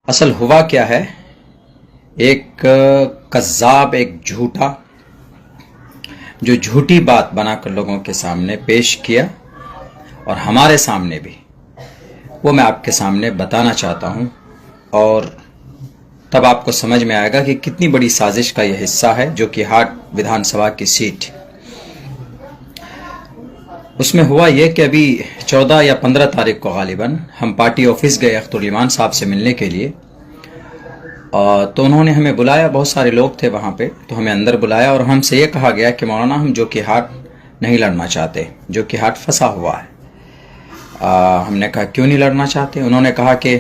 असल हुआ क्या है, एक कज़्ज़ाब, एक झूठा जो झूठी बात बनाकर लोगों के सामने पेश किया और हमारे सामने भी, वो मैं आपके सामने बताना चाहता हूँ और तब आपको समझ में आएगा कि कितनी बड़ी साजिश का यह हिस्सा है जो कि हाट विधानसभा की सीट। उसमें हुआ यह कि अभी 14 या 15 तारीख को गालिबन हम पार्टी ऑफिस गए अख्तरुल ईमान साहब से मिलने के लिए। तो उन्होंने हमें बुलाया, बहुत सारे लोग थे वहाँ पे, तो हमें अंदर बुलाया और हमसे ये कहा गया कि मौलाना हम जो कि हाट नहीं लड़ना चाहते, जो कि हाट फंसा हुआ है। हमने कहा क्यों नहीं लड़ना चाहते? उन्होंने कहा कि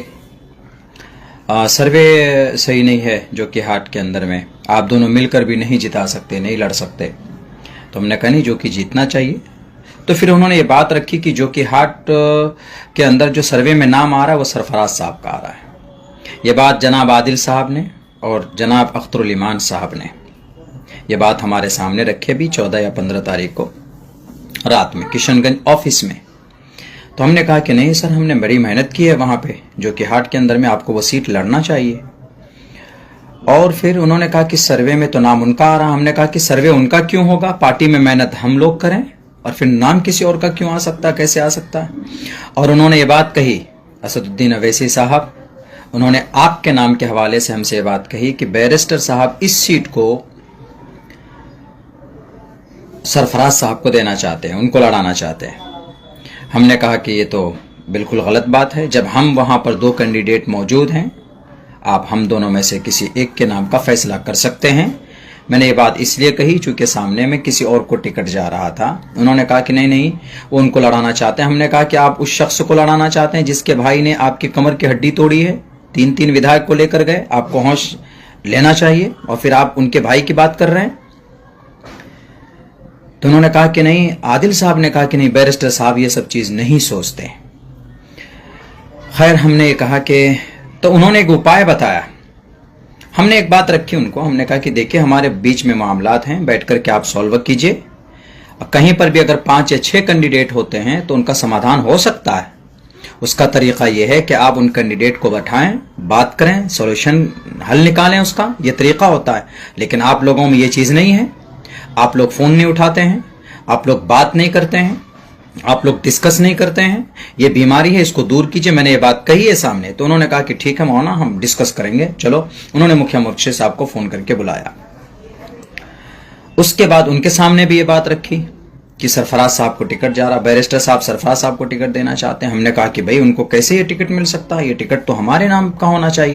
सर्वे सही नहीं है, जो कि हाट के अंदर में आप दोनों मिलकर भी नहीं जिता सकते, नहीं लड़ सकते। तो हमने कहा नहीं, जो कि जीतना चाहिए। तो फिर उन्होंने ये बात रखी कि जो कि हाट के अंदर जो सर्वे में नाम आ रहा है वो सरफराज साहब का आ रहा है। ये बात जनाब आदिल साहब ने और जनाब अख्तरुल ईमान साहब ने ये बात हमारे सामने रखी अभी 14 या 15 तारीख को रात में किशनगंज ऑफिस में। तो हमने कहा कि नहीं सर, हमने बड़ी मेहनत की है वहाँ पे, जो कि हाट के अंदर में आपको वो सीट लड़ना चाहिए। और फिर उन्होंने कहा कि सर्वे में तो नाम उनका आ रहा। हमने कहा कि सर्वे उनका क्यों होगा, पार्टी में मेहनत हम लोग करें और फिर नाम किसी और का क्यों आ सकता, कैसे आ सकता है? और उन्होंने ये बात कही, असदुद्दीन अवैसी साहब, उन्होंने आपके नाम के हवाले से हमसे ये बात कही कि बैरिस्टर साहब इस सीट को सरफराज साहब को देना चाहते हैं, उनको लड़ाना चाहते हैं। हमने कहा कि ये तो बिल्कुल गलत बात है। जब हम वहां पर 2 कैंडिडेट मौजूद हैं, आप हम दोनों में से किसी एक के नाम का फैसला कर सकते हैं। मैंने ये बात इसलिए कही चूंकि सामने में किसी और को टिकट जा रहा था। उन्होंने कहा कि नहीं नहीं, वो उनको लड़ाना चाहते हैं। हमने कहा कि आप उस शख्स को लड़ाना चाहते हैं जिसके भाई ने आपकी कमर की हड्डी तोड़ी है, 3 विधायक को लेकर गए, आपको होश लेना चाहिए और फिर आप उनके भाई की बात कर रहे हैं। तो उन्होंने कहा कि नहीं, आदिल साहब ने कहा कि नहीं, बैरिस्टर साहब ये सब चीज नहीं सोचते। खैर हमने ये कहा कि, तो उन्होंने एक उपाय बताया। हमने एक बात रखी उनको, हमने कहा कि देखिए हमारे बीच में मामलात हैं, बैठ कर के आप सॉल्व कीजिए। कहीं पर भी अगर 5 या 6 कैंडिडेट होते हैं तो उनका समाधान हो सकता है। उसका तरीका यह है कि आप उन कैंडिडेट को बैठाएं, बात करें, सॉल्यूशन हल निकालें, उसका यह तरीका होता है। लेकिन आप लोगों में ये चीज नहीं है, आप लोग फोन नहीं उठाते हैं, आप लोग बात नहीं करते हैं, आप लोग डिस्कस नहीं करते हैं। ये बीमारी है, इसको दूर कीजिए। मैंने ये बात कही है सामने। तो उन्होंने कहा कि ठीक है मौलाना, हम डिस्कस करेंगे, चलो। उन्होंने मुखिया मुर्शिद साहब को फोन करके बुलाया। उसके बाद उनके सामने भी ये बात रखी कि सरफराज साहब को टिकट जा रहा, बैरिस्टर साहब सरफराज साहब को टिकट देना चाहते हैं। हमने कहा कि भाई उनको कैसे ये टिकट मिल सकता है, ये टिकट तो हमारे नाम का होना चाहिए।